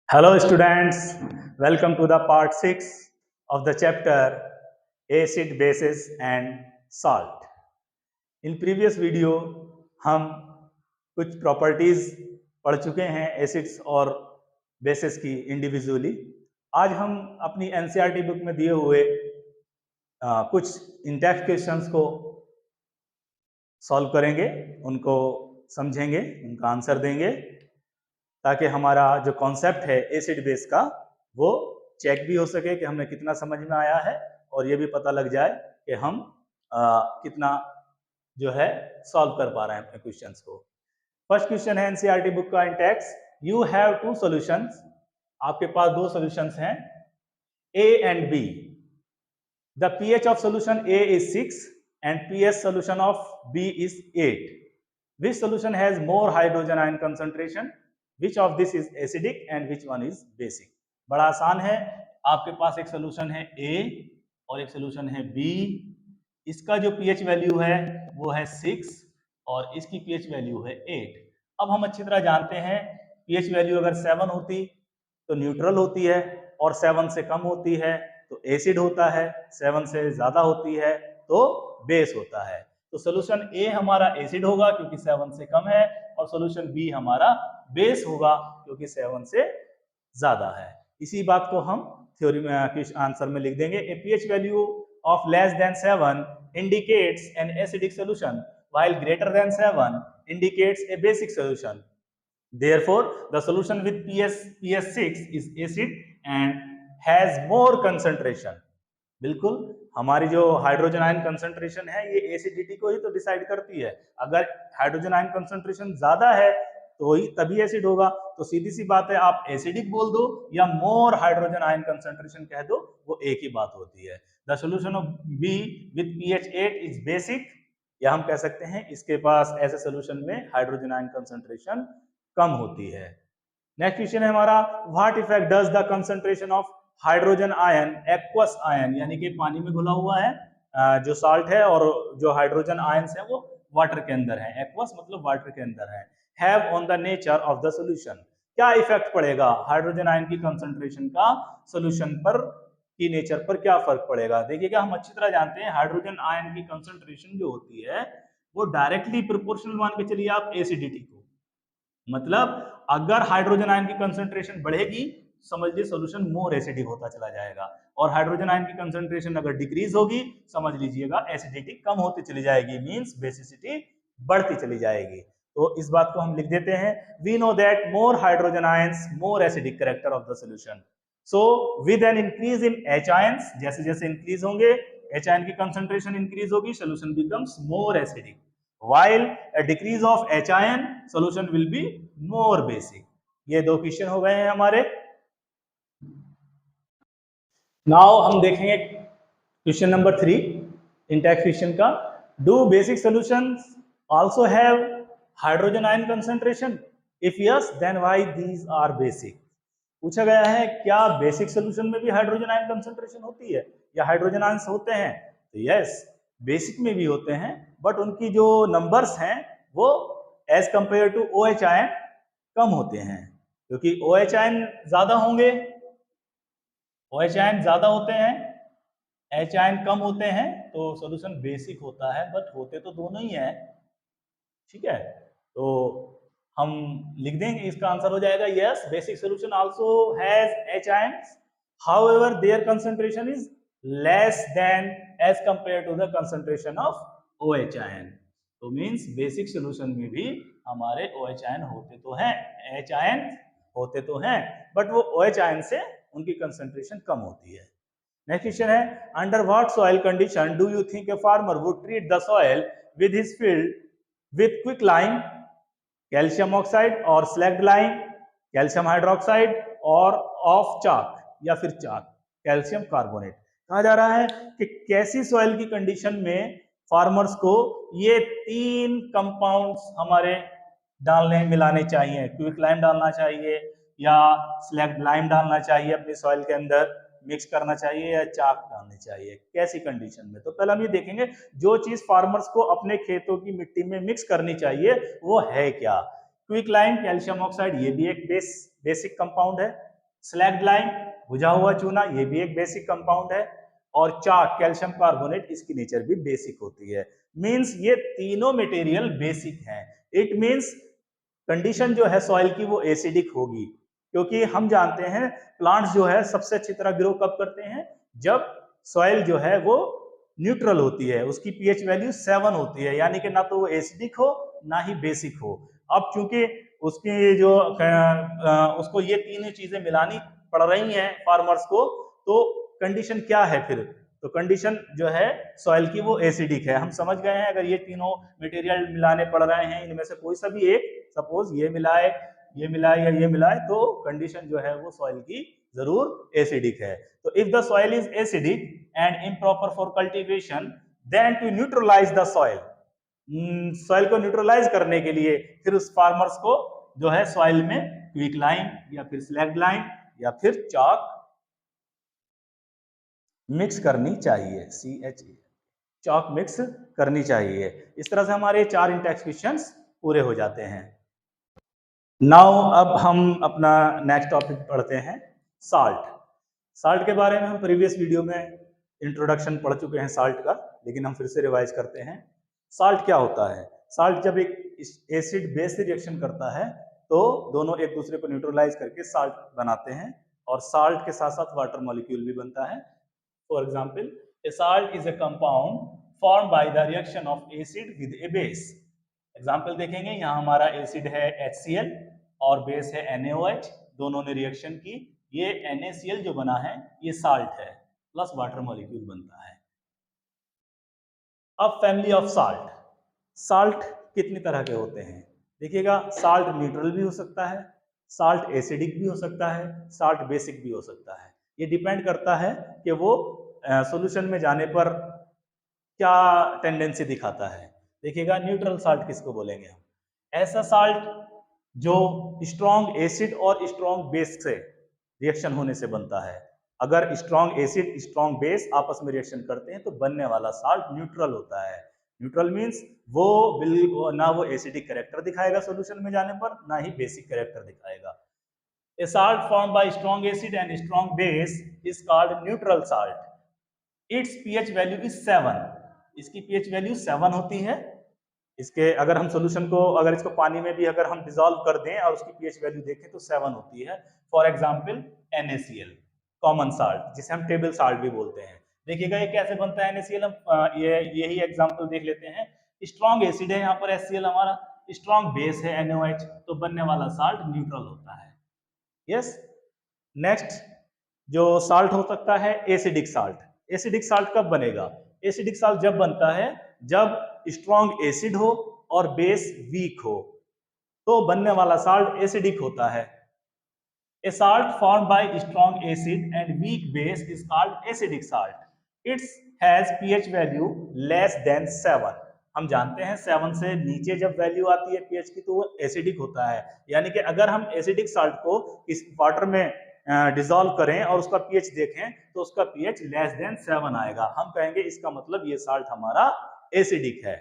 Hello students, welcome to the part 6 of the chapter acid, bases and salt. In previous video हम कुछ properties पढ़ चुके हैं acids और बेसिस की इंडिविजुअली। आज हम अपनी एनसीईआरटी बुक में दिए हुए कुछ इंटेक्स्ट क्वेश्चंस को सॉल्व करेंगे, उनको समझेंगे, उनका आंसर देंगे ताकि हमारा जो कॉन्सेप्ट है एसिड बेस का वो चेक भी हो सके कि हमें कितना समझ में आया है और ये भी पता लग जाए कि हम कितना जो है सॉल्व कर पा रहे हैं अपने क्वेश्चंस को। फर्स्ट क्वेश्चन है एनसीईआरटी बुक का intext, you have two solutions, आपके पास दो सॉल्यूशंस हैं A and B. The pH of solution A is 6 and pH solution of B is 8। Which solution has more hydrogen ion concentration, which of this is acidic and which one is basic. बड़ा आसान है, आपके पास एक solution है ए और एक solution है B. इसका जो पीएच वैल्यू है वो है 6 और इसकी पीएच वैल्यू है 8। अब हम अच्छी तरह जानते हैं पीएच वैल्यू अगर 7 होती तो न्यूट्रल होती है और 7 से कम होती है तो एसिड होता है, 7 से ज्यादा होती है तो बेस होता है। तो सोल्यूशन ए हमारा एसिड होगा क्योंकि 7 से कम है और सोल्यूशन बी हमारा बेस होगा क्योंकि 7 से ज्यादा है। इसी बात को हम थ्योरी में आंसर में लिख देंगे। A pH value of less than 7 indicates an acidic solution while greater than 7 indicates a basic solution. Therefore, the solution with pH 6 is acid and has more concentration. बिल्कुल हमारी जो हाइड्रोजन आयन कंसंट्रेशन है ये acidity को ही तो decide करती है। अगर हाइड्रोजन आयन कंसंट्रेशन ज्यादा है तो ही तभी एसिड होगा। तो सीधी सी बात है, आप एसिडिक बोल दो या मोर हाइड्रोजन आयन कंसंट्रेशन कह दो, वो एक ही बात होती है। The solution of be with pH 8 is basic, या हम कह सकते हैं इसके पास ऐसे सोल्यूशन में हाइड्रोजन आयन कंसंट्रेशन कम होती है। नेक्स्ट क्वेश्चन है हमारा, what effect does the concentration of hydrogen ion aqueous ion, यानी कि पानी में घुला हुआ है जो साल्ट है और जो हाइड्रोजन आयंस है वो वाटर के अंदर है, एक्वस मतलब वाटर के अंदर है, have on the nature of the solution. क्या इफेक्ट पड़ेगा हाइड्रोजन आयन की कंसंट्रेशन का सॉल्यूशन पर, की नेचर पर क्या फर्क पड़ेगा। देखिएगा, हम अच्छी तरह जानते हैं हाइड्रोजन आयन की कंसंट्रेशन जो होती है वो डायरेक्टली प्रोपोर्शनल मान के चलिए आप एसिडिटी को, मतलब अगर हाइड्रोजन आयन की कंसंट्रेशन बढ़ेगी समझ लीजिए सॉल्यूशन मोर एसिडिक होता चला जाएगा, और हाइड्रोजन आयन की कंसंट्रेशन अगर डिक्रीज होगी समझ लीजिएगा एसिडिटी कम होती चली जाएगी, मींस बेसिसिटी बढ़ती चली जाएगी। तो इस बात को हम लिख देते हैं, we know that more hydrogen ions more acidic character of the solution. So with an increase in H ions, जैसे जैसे इंक्रीज होंगे एच आयन की कंसंट्रेशन इंक्रीज होगी, solution becomes more acidic, while a decrease of H ion solution will be more basic। ये दो question हो गए हैं हमारे। नाउ हम देखेंगे क्वेश्चन नंबर 3 इंटेक्स क्वेश्चन का, do basic solutions also have hydrogen ion concentration, if yes then why these are basic. पूछा गया है क्या बेसिक सॉल्यूशन में भी हाइड्रोजन आयन कंसंट्रेशन होती है या हाइड्रोजन आयंस होते हैं। तो यस, बेसिक में भी होते हैं, बट उनकी जो नंबर्स हैं वो as compare to OH ion कम होते हैं, क्योंकि OH आयन ज्यादा होंगे, OH आयन ज्यादा होते हैं, H आयन कम होते हैं, तो सॉल्यूशन बेसिक होता है, बट होते तो दोनों ही हैं। ठीक है, तो हम लिख देंगे, इसका आंसर हो जाएगा yes, basic solution also has H ions, however their concentration is less than as compare to the concentration of OH ion. तो मींस बेसिक सॉल्यूशन में भी हमारे OH आयन होते तो हैं, H आयन होते तो हैं, बट वो OH आयन से उनकी कंसंट्रेशन कम होती है। नेक्स्ट क्वेश्चन है, under what soil condition do you think a farmer would treat the soil with his field with quick lime, calcium oxide और स्लैग्ड लाइम, कैल्शियम हाइड्रोक्साइड और of चाक या फिर चाक, calcium carbonate. कहा जा रहा है कि कैसी सॉइल की कंडीशन में फार्मर्स को ये 3 कंपाउंड्स हमारे डालने मिलाने चाहिए, क्विक लाइम डालना चाहिए या स्लैग्ड लाइम डालना चाहिए अपनी सॉइल के अंदर, मिक्स करना चाहिए या चाक डालनी चाहिए, कैसी कंडीशन में। तो पहले हम ये देखेंगे जो चीज फार्मर्स को अपने खेतों की मिट्टी में मिक्स करनी चाहिए वो है क्या। क्विक लाइम, कैल्शियम ऑक्साइड, ये भी एक बेसिक कंपाउंड है, स्लैग्ड लाइम भुजा हुआ चूना, ये भी एक बेसिक कंपाउंड है, और चाक कैल्शियम कार्बोनेट, इसकी नेचर भी बेसिक होती है। मींस ये तीनों मटेरियल बेसिक हैं। इट मींस कंडीशन जो है सॉइल की वो एसिडिक होगी, क्योंकि हम जानते हैं प्लांट्स जो है सबसे अच्छी तरह ग्रो कब करते हैं, जब सॉइल जो है वो न्यूट्रल होती है, उसकी पीएच वैल्यू 7 होती है, यानी कि ना तो वो एसिडिक हो ना ही बेसिक हो। अब चूंकि उसकी जो उसको ये तीनों चीजें मिलानी पड़ रही हैं फार्मर्स को, तो कंडीशन क्या है फिर? तो कंडीशन जो है सॉइल की वो एसिडिक है। हम समझ गए हैं, अगर ये तीनों मटेरियल मिलाने पड़ रहे हैं, इनमें से कोई सा भी एक, सपोज ये मिलाए या ये मिलाए, तो कंडीशन जो है वो सॉइल की जरूर एसिडिक है। तो if the soil is acidic and improper for cultivation, then to neutralise the soil, soil को न्यूट्रलाइज करने के लिए फिर उस फार्मर्स को जो है सॉइल में क्विक लाइम या फिर स्लैग्ड लाइम या फिर चाक मिक्स करनी चाहिए, CHA, चाक मिक्स करनी चाहिए। इस तरह से हमारे 4 इंटेक्स क्वेश्चंस पूरे हो जाते हैं। नाउ अब हम अपना नेक्स्ट टॉपिक पढ़ते हैं, साल्ट। साल्ट के बारे में हम प्रीवियस वीडियो में इंट्रोडक्शन पढ़ चुके हैं साल्ट का, लेकिन हम फिर से रिवाइज करते हैं। साल्ट क्या होता है? साल्ट जब एक एसिड बेस से रिएक्शन करता है तो दोनों एक दूसरे को न्यूट्रलाइज करके साल्ट बनाते हैं, और साल्ट के साथ साथ वाटर मॉलिक्यूल भी बनता है। For example, A salt is a compound form by the reaction of acid with A base. Example देखेंगे, यहाँ हमारा एसिड है HCl और बेस है NaOH, दोनों ने रिएक्शन की, ये NaCl जो बना है ये साल्ट है, प्लस वाटर मॉलिक्यूल बनता है। अब फैमिली ऑफ साल्ट, साल्ट कितनी तरह के होते हैं? देखिएगा, साल्ट न्यूट्रल भी हो सकता है, साल्ट एसिडिक भी हो सकता है, साल्ट बेसिक भी हो सकता है। ये डिपेंड करता है कि वो सॉल्यूशन में जाने पर क्या टेंडेंसी दिखाता है। देखिएगा, न्यूट्रल साल्ट किसको बोलेंगे हम? ऐसा साल्ट जो स्ट्रॉन्ग एसिड और स्ट्रॉन्ग बेस से रिएक्शन होने से बनता है। अगर स्ट्रॉन्ग एसिड स्ट्रॉन्ग बेस आपस में रिएक्शन करते हैं तो बनने वाला साल्ट न्यूट्रल होता है। न्यूट्रल मींस वो ना वो एसिडिक कैरेक्टर दिखाएगा सॉल्यूशन में जाने पर, ना ही बेसिक कैरेक्टर दिखाएगा। A salt formed by strong acid and strong base is called neutral salt. Its pH value is 7. इसकी pH वैल्यू 7 होती है। इसके अगर हम सॉल्यूशन को, अगर इसको पानी में भी अगर हम डिसॉल्व कर दें और उसकी pH वैल्यू देखें तो 7 होती है। For example NaCl, common salt जिसे हम टेबल साल्ट भी बोलते हैं। देखिएगा ये कैसे बनता है NaCl, हम यही एग्जांपल देख लेते हैं। स्ट्रॉन्ग एसिड है यहाँ पर HCl हमारा, स्ट्रॉन्ग बेस है NaOH, तो बनने वाला साल्ट न्यूट्रल होता है। यस। नेक्स्ट जो साल्ट हो सकता है एसिडिक साल्ट। एसिडिक साल्ट कब बनेगा? एसिडिक साल्ट जब बनता है जब स्ट्रॉन्ग एसिड हो और बेस वीक हो, तो बनने वाला साल्ट एसिडिक होता है। A salt formed by strong acid and weak base is called acidic salt. It has pH value less than 7. हम जानते हैं 7 से नीचे जब वैल्यू आती है pH की तो वो एसिडिक होता है। यानी कि अगर हम एसिडिक साल्ट को इस वाटर में डिसॉल्व करें और उसका pH देखें तो उसका pH लेस देन 7 आएगा, हम कहेंगे इसका मतलब ये साल्ट हमारा एसिडिक है।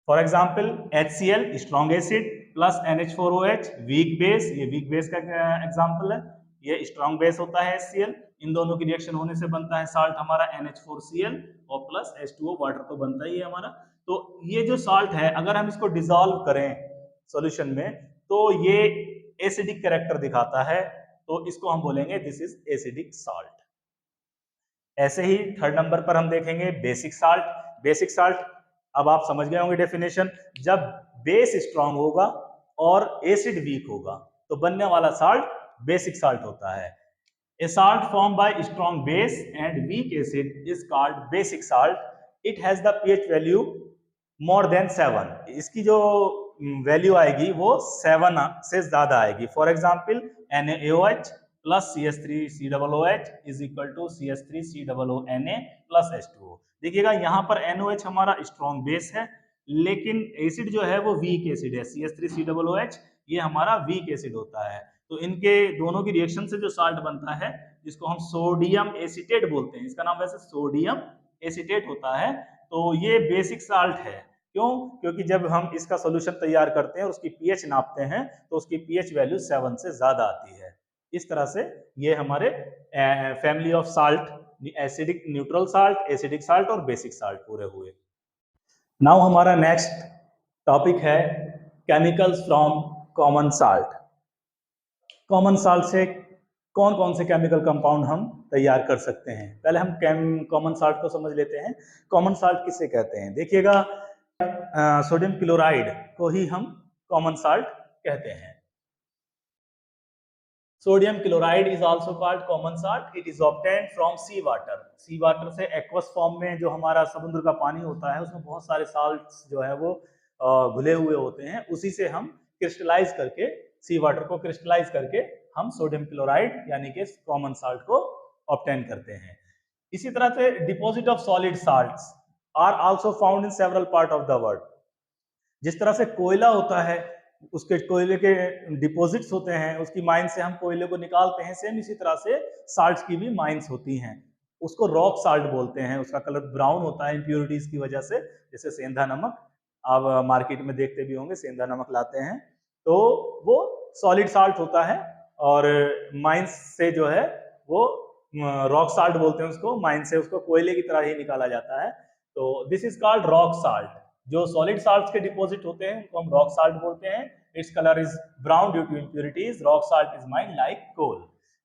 For example HCl strong acid plus NH4OH weak base, ये वीक बेस का एग्जाम्पल है, ये स्ट्रॉन्ग बेस होता है HCl, इन दोनों की रिएक्शन होने से बनता है साल्ट हमारा NH4Cl और प्लस H2O, वाटर तो बनता ही है हमारा। तो ये जो साल्ट है अगर हम इसको डिसॉल्व करें सॉल्यूशन में तो ये एसिडिक कैरेक्टर दिखाता है, तो इसको हम बोलेंगे दिस इज एसिडिक साल्ट। ऐसे ही थर्ड नंबर पर हम देखेंगे बेसिक साल्ट। बेसिक साल्ट अब आप समझ गए होंगे डेफिनेशन, जब बेस स्ट्रांग होगा और एसिड वीक होगा तो बनने वाला साल्ट बेसिक साल्ट होता है। A salt form by strong base and weak acid is called basic salt. It has the pH value more than 7। इसकी जो वैल्यू आएगी वो 7 से ज्यादा आएगी। For example NaOH plus CH3COOH is equal to CH3COONA plus H2O। देखिएगा यहाँ पर NaOH हमारा स्ट्रॉन्ग बेस है, लेकिन एसिड जो है वो वीक एसिड है, CH3COOH ये हमारा वीक एसिड होता है। तो इनके दोनों की रिएक्शन से जो साल्ट बनता है जिसको हम सोडियम एसीटेट बोलते हैं, इसका नाम वैसे सोडियम एसीटेट होता है, तो ये बेसिक साल्ट है। क्यों? क्योंकि जब हम इसका सॉल्यूशन तैयार करते हैं और उसकी पीएच नापते हैं तो उसकी पीएच वैल्यू 7 से ज्यादा आती है। इस तरह से ये हमारे family of salt, acidic, neutral salt, acidic salt और बेसिक साल्ट पूरे हुए। नाउ हमारा नेक्स्ट टॉपिक है chemicals from common salt. Common salt से कौन कौन से केमिकल कंपाउंड हम तैयार कर सकते हैं। पहले हम कॉमन साल्ट को समझ लेते हैं। कॉमन साल्ट किसे कहते हैं? देखिएगा, सोडियम क्लोराइड को ही हम कॉमन साल्ट कहते हैं। Sodium chloride is also called common salt. It is obtained from sea water. Sea water से एक्वस फॉर्म में जो हमारा समुद्र का पानी होता है उसमें बहुत सारे साल्ट्स जो है वो घुले हुए होते हैं, उसी से हम क्रिस्टलाइज करके, सी वाटर को क्रिस्टलाइज करके हम सोडियम क्लोराइड यानी कि कॉमन साल्ट को ऑब्टेन करते हैं। इसी तरह से deposit of solid salts are also found in several part of the world. जिस तरह से कोयला होता है, उसके कोयले के डिपॉजिट्स होते हैं, उसकी माइन से हम कोयले को निकालते हैं, सेम इसी तरह से साल्ट्स की भी माइंस होती हैं। उसको रॉक साल्ट बोलते हैं। उसका कलर ब्राउन होता है इम्प्योरिटीज की वजह से, जैसे सेंधा नमक आप मार्केट में देखते भी होंगे, सेंधा नमक लाते हैं तो वो सॉलिड साल्ट होता है, और माइंस से जो है वो रॉक साल्ट बोलते हैं उसको। माइन से उसको कोयले की तरह ही निकाला जाता है, तो this is called rock salt. जो सॉलिड साल्ट्स के डिपॉजिट होते हैं उनको हम रॉक साल्ट बोलते हैं। Its colour is brown due to impurities. Rock salt is mined like coal.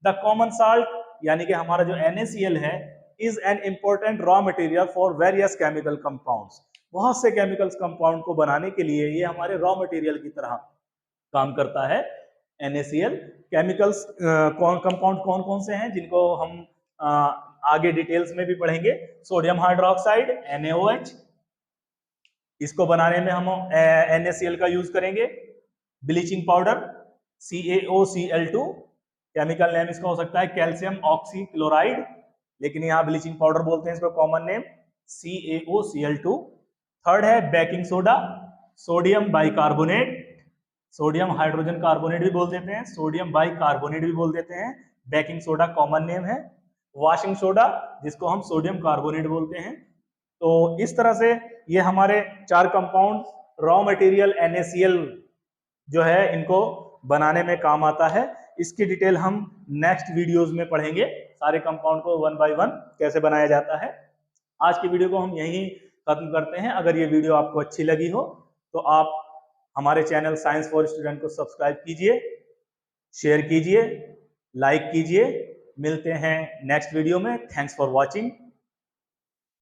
The common salt यानी कि हमारा जो NaCl है is an important raw material for various chemical compounds. बहुत से केमिकल्स कंपाउंड को बनाने के लिए ये हमारे रॉ मटेरियल की तरह काम करता है NaCl। केमिकल्स कंपाउंड कौन कौन से हैं जिनको हम आगे डिटेल्स में भी पढ़ेंगे। सोडियम हाइड्रोक्साइड NaOH, इसको बनाने में हम NaCl का यूज करेंगे। Bleaching powder CaOCl2, chemical name इसका हो सकता है कैल्शियम ऑक्सीक्लोराइड, लेकिन यहाँ ब्लीचिंग पाउडर बोलते हैं इसका कॉमन नेम CaOCl2। थर्ड है baking soda, sodium bicarbonate, sodium hydrogen carbonate भी बोल देते हैं, सोडियम बाइकार्बोनेट भी बोल देते हैं। बेकिंग सोडा कॉमन नेम है। वॉशिंग सोडा जिसको हम सोडियम कार्बोनेट बोलते हैं। तो इस तरह से ये हमारे 4 कंपाउंड रॉ मटेरियल NaCl जो है इनको बनाने में काम आता है। इसकी डिटेल हम नेक्स्ट वीडियोस में पढ़ेंगे, सारे कंपाउंड को 1 बाय 1 कैसे बनाया जाता है। आज की वीडियो को हम यहीं खत्म करते हैं। अगर ये वीडियो आपको अच्छी लगी हो तो आप हमारे चैनल साइंस फॉर स्टूडेंट को सब्सक्राइब कीजिए, शेयर कीजिए, लाइक कीजिए। मिलते हैं नेक्स्ट वीडियो में। Thanks for watching.